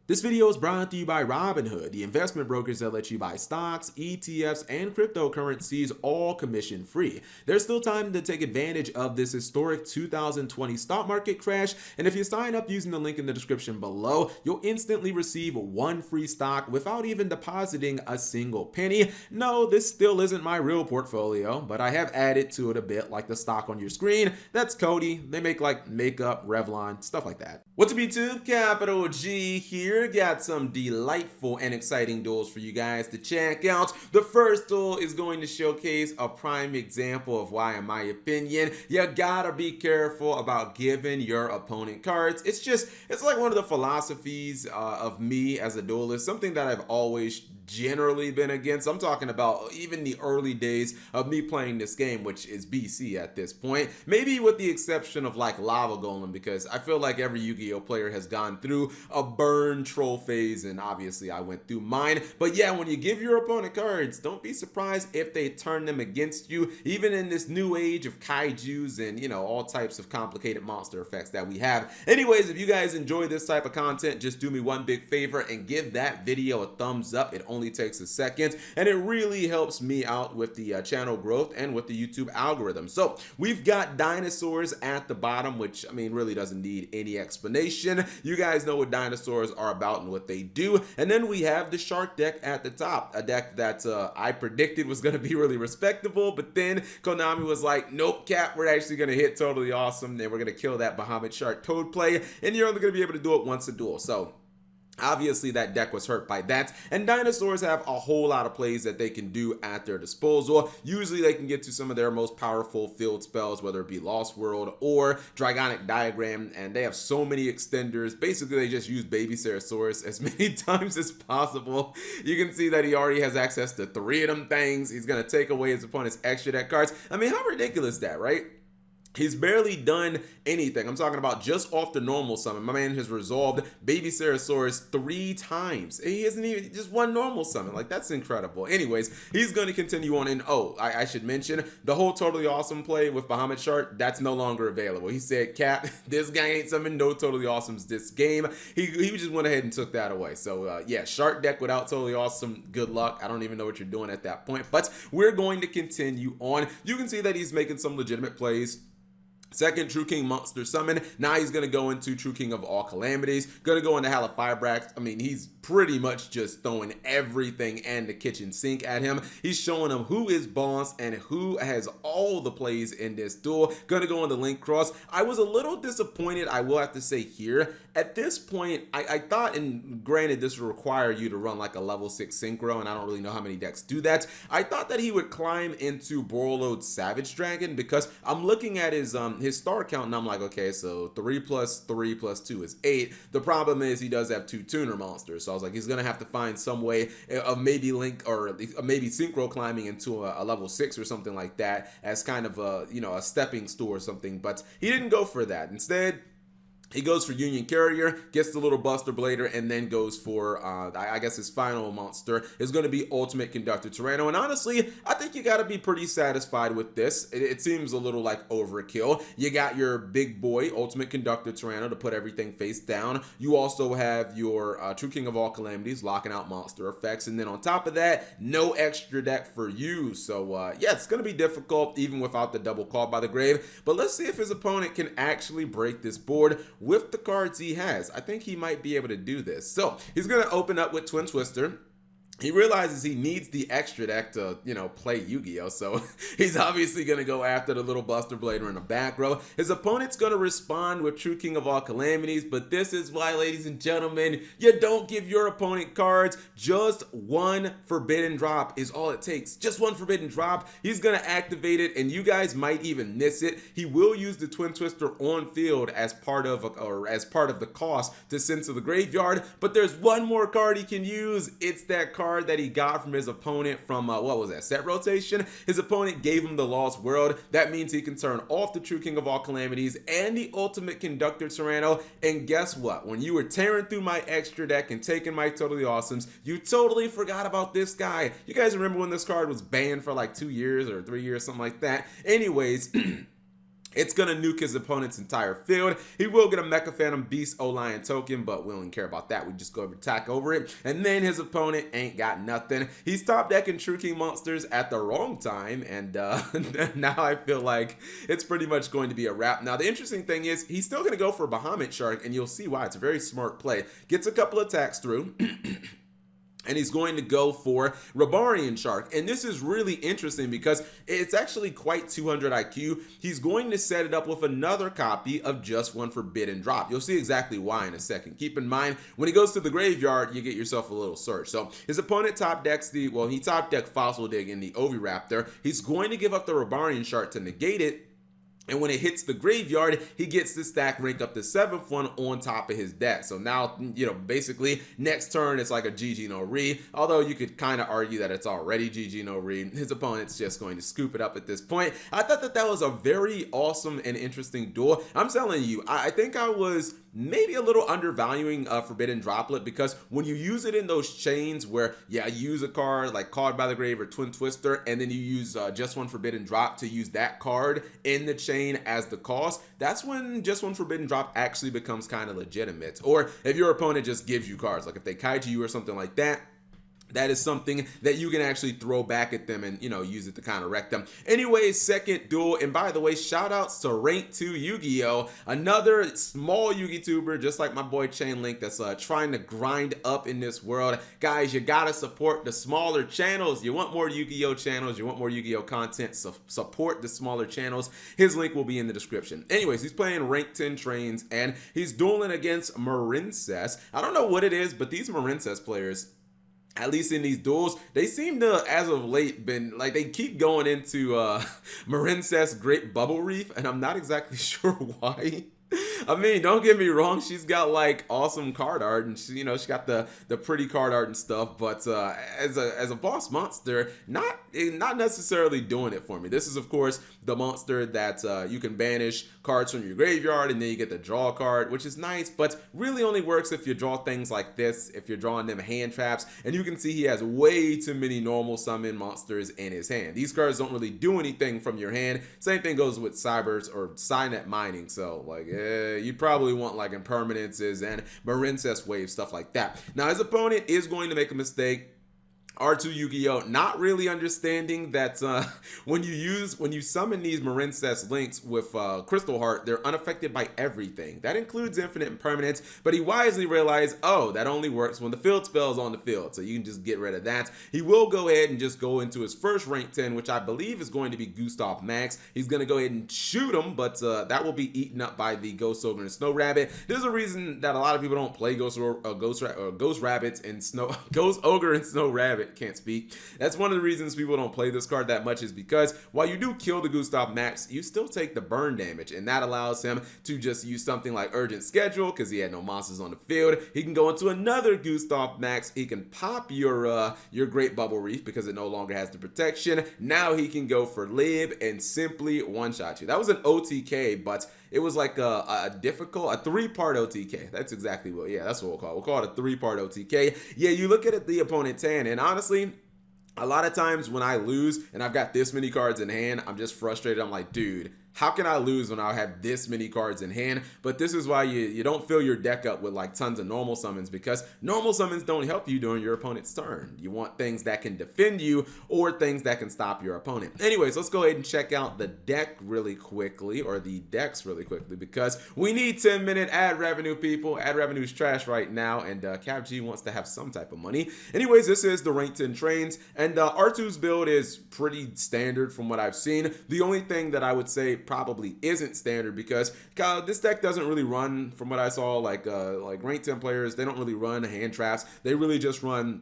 This video is brought to you by Robinhood, the investment brokers that let you buy stocks, ETFs, and cryptocurrencies all commission free. There's still time to take advantage of this historic 2020 stock market crash, and if you sign up using the link in the description below, you'll instantly receive one free stock without even depositing a single penny. No, this still isn't my real portfolio, but I have added to it a bit, like the stock on your screen. That's Cody. They make like makeup, Revlon, stuff like that. What's up, YouTube? Capital G here. Got some delightful and exciting duels for you guys to check out. The first duel is going to showcase a prime example of why, in my opinion, you gotta be careful about giving your opponent cards. It's like one of the philosophies of me as a duelist, something that I've always generally been against. I'm talking about even the early days of me playing this game, which is BC at this point, maybe with the exception of like Lava Golem, because I feel like every Yu-Gi-Oh player has gone through a burn troll phase, and obviously I went through mine. But yeah, when you give your opponent cards, don't be surprised if they turn them against you, even in this new age of kaijus and, you know, all types of complicated monster effects that we have. Anyways, if you guys enjoy this type of content, just do me one big favor and give that video a thumbs up. It only takes a second, and it really helps me out with the channel growth and with the YouTube algorithm. So we've got dinosaurs at the bottom, which I mean really doesn't need any explanation. You guys know what dinosaurs are about and what they do. And then we have the shark deck at the top, a deck that I predicted was going to be really respectable, but then Konami was like, nope, Cap, we're actually going to hit totally awesome, and we're going to kill that Bahamut Shark Toad play, and you're only going to be able to do it once a duel. So obviously that deck was hurt by that, and dinosaurs have a whole lot of plays that they can do at their disposal. Usually they can get to some of their most powerful field spells, whether it be Lost World or Dragonic Diagram, and they have so many extenders. Basically they just use Baby Ceratosaurus as many times as possible. You can see that he already has access to 3 of them things. He's going to take away his opponent's extra deck cards. I mean, how ridiculous is that, right? He's barely done anything. I'm talking about just off the normal summon. My man has resolved Baby Ceratosaurus 3 times. He hasn't even just one normal summon. Like, that's incredible. Anyways, he's going to continue on. And oh, I should mention the whole totally awesome play with Bahamut Shark. That's no longer available. He said, Cap, this guy ain't summoned no totally awesomes this game. He just went ahead and took that away. So yeah, Shark deck without totally awesome. Good luck. I don't even know what you're doing at that point. But we're going to continue on. You can see that he's making some legitimate plays. Second True King Monster Summon. Now he's going to go into True King of All Calamities. Going to go into Halifibrax. I mean, he's pretty much just throwing everything and the kitchen sink at him. He's showing him who is boss and who has all the plays in this duel. Going to go into Link Cross. I was a little disappointed, I will have to say here. At this point, I thought, and granted this would require you to run like a level 6 Synchro, and I don't really know how many decks do that. I thought that he would climb into Borreload Savage Dragon, because I'm looking at his star count and I'm like, okay, so 3 plus 3 plus 2 is 8. The problem is he does have 2 tuner monsters, so I was like, he's gonna have to find some way of maybe Link or maybe Synchro climbing into a level 6 or something like that as kind of a, you know, a stepping stool or something, but he didn't go for that. Instead, he goes for Union Carrier, gets the little Buster Blader, and then goes for, I guess his final monster is going to be Ultimate Conductor Tyranno. And honestly, I think you got to be pretty satisfied with this. It seems a little like overkill. You got your big boy, Ultimate Conductor Tyranno, to put everything face down. You also have your True King of All Calamities, locking out monster effects. And then on top of that, no extra deck for you. So, yeah, it's going to be difficult even without the double Call by the Grave. But let's see if his opponent can actually break this board with the cards he has. I think he might be able to do this. So he's going to open up with Twin Twister. He realizes he needs the extra deck to, you know, play Yu-Gi-Oh! So he's obviously going to go after the little Buster Blader in the back row. His opponent's going to respond with True King of All Calamities, but this is why, ladies and gentlemen, you don't give your opponent cards. Just one Forbidden Drop is all it takes. Just one Forbidden Drop. He's going to activate it, and you guys might even miss it. He will use the Twin Twister on field as part of the cost to send to the graveyard, but there's one more card he can use. It's that card that he got from his opponent from, what was that, set rotation? His opponent gave him the Lost World. That means he can turn off the True King of All Calamities and the Ultimate Conductor Tyranno. And guess what? When you were tearing through my extra deck and taking my Totally Awesomes, you totally forgot about this guy. You guys remember when this card was banned for like 2 years or 3 years, something like that? Anyways, It's going to nuke his opponent's entire field. He will get a Mecha Phantom Beast O-Lion token, but we don't even care about that. We just go over attack over it. And then his opponent ain't got nothing. He's top decking True King monsters at the wrong time. And now I feel like it's pretty much going to be a wrap. Now, the interesting thing is he's still going to go for Bahamut Shark, and you'll see why. It's a very smart play. Gets a couple attacks through. And he's going to go for Rabarian Shark. And this is really interesting because it's actually quite 200 IQ. He's going to set it up with another copy of Just One Forbidden Drop. You'll see exactly why in a second. Keep in mind, when he goes to the graveyard, you get yourself a little search. So his opponent top decks he top decked Fossil Dig in the Oviraptor. He's going to give up the Rabarian Shark to negate it. And when it hits the graveyard, he gets the stack rank up to 7th one on top of his deck. So now, basically next turn it's like a GG no re. Although you could kind of argue that it's already GG no re. His opponent's just going to scoop it up at this point. I thought that was a very awesome and interesting duel. I'm telling you, I think I was maybe a little undervaluing Forbidden Droplet, because when you use it in those chains where, you use a card like Called by the Grave or Twin Twister, and then you use Just One Forbidden Drop to use that card in the chain as the cost, that's when Just One Forbidden Drop actually becomes kind of legitimate. Or if your opponent just gives you cards, like if they kaiju you or something like that, that is something that you can actually throw back at them and, use it to kind of wreck them. Anyways, second duel. And by the way, shout outs to Rank 2 Yugioh, another small Yugi-tuber, just like my boy Chainlink, that's trying to grind up in this world. Guys, you gotta support the smaller channels. You want more Yu-Gi-Oh channels, you want more Yu-Gi-Oh content, so support the smaller channels. His link will be in the description. Anyways, he's playing Rank 10 Trains, and he's dueling against Marincess. I don't know what it is, but these Marincess players, at least in these duels, they seem to, as of late, been like, they keep going into Marincess Great Bubble Reef, and I'm not exactly sure why. I mean, don't get me wrong, she's got like awesome card art, and she got the pretty card art and stuff, but as a boss monster, not necessarily doing it for me. This is, of course, the monster that you can banish cards from your graveyard, and then you get the draw card, which is nice, but really only works if you draw things like this, if you're drawing them hand traps. And you can see he has way too many normal summon monsters in his hand. These cards don't really do anything from your hand. Same thing goes with Cybers or Cynet Mining, so like you probably want like Impermanences and Marincess Wave, stuff like that. Now his opponent is going to make a mistake. R2 Yugioh not really understanding that when you summon these Marincess links with Crystal Heart, they're unaffected by everything. That includes Infinite Impermanence, but he wisely realized, oh, that only works when the field spell is on the field, so you can just get rid of that. He will go ahead and just go into his first rank 10, which I believe is going to be Gustav Max. He's going to go ahead and shoot him, but that will be eaten up by the Ghost Ogre and Snow Rabbit. There's a reason that a lot of people don't play Ghost Rabbits and Ghost Ogre and Snow Rabbit. Can't speak. That's one of the reasons people don't play this card that much, is because while you do kill the Gustav Max, you still take the burn damage, and that allows him to just use something like Urgent Schedule because he had no monsters on the field. He can go into another Gustav Max. He can pop your Great Bubble Reef because it no longer has the protection. Now he can go for Lib and simply one-shot you. That was an OTK, but it was like a three-part OTK. That's exactly what, that's what we'll call it. We'll call it a three-part OTK. Yeah, you look at the opponent's hand, and honestly, a lot of times when I lose and I've got this many cards in hand, I'm just frustrated. I'm like, dude, how can I lose when I have this many cards in hand? But this is why you don't fill your deck up with like tons of normal summons, because normal summons don't help you during your opponent's turn. You want things that can defend you or things that can stop your opponent. Anyways, let's go ahead and check out the deck really quickly, or the decks really quickly, because we need 10-minute ad revenue, people. Ad revenue is trash right now, and CapG wants to have some type of money. Anyways, this is the Rank 10 Trains, and R2's build is pretty standard from what I've seen. The only thing that I would say probably isn't standard, because this deck doesn't really run, from what I saw, like Rank 10 players, they don't really run hand traps. They really just run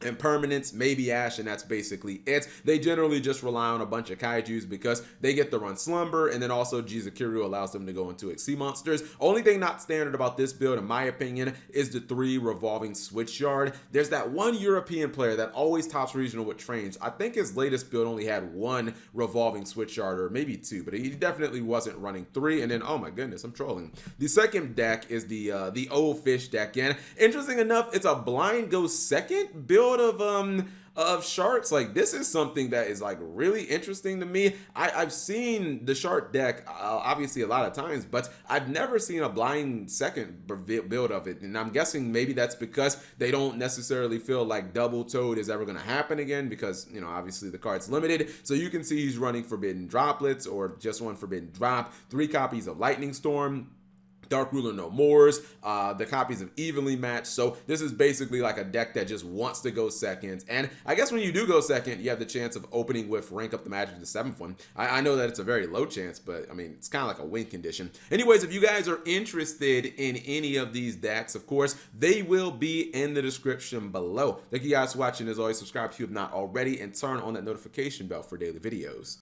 Impermanence, maybe Ash, and that's basically it. They generally just rely on a bunch of kaijus because they get to run Slumber, and then also Jizakiryu allows them to go into Sea monsters. Only thing not standard about this build, in my opinion, is the 3 revolving switch yard. There's that one European player that always tops regional with trains. I think his latest build only had 1 revolving switch yard, or maybe 2, but he definitely wasn't running 3. And then, oh my goodness, I'm trolling. The second deck is the old fish deck, and interesting enough, it's a blind go second build build of sharks, like this is something that is like really interesting to me. I've seen the shark deck obviously a lot of times, but I've never seen a blind second build of it, and I'm guessing maybe that's because they don't necessarily feel like double toad is ever going to happen again, because you know obviously the card's limited. So you can see he's running Forbidden Droplets or just one Forbidden Drop, 3 copies of Lightning Storm, Dark Ruler No Mores, the copies of Evenly Matched. So this is basically like a deck that just wants to go second. And I guess when you do go second, you have the chance of opening with Rank Up the Magic, the 7th one. I know that it's a very low chance, but I mean, it's kind of like a win condition. Anyways, if you guys are interested in any of these decks, of course, they will be in the description below. Thank you guys for watching. As always, subscribe if you have not already, and turn on that notification bell for daily videos.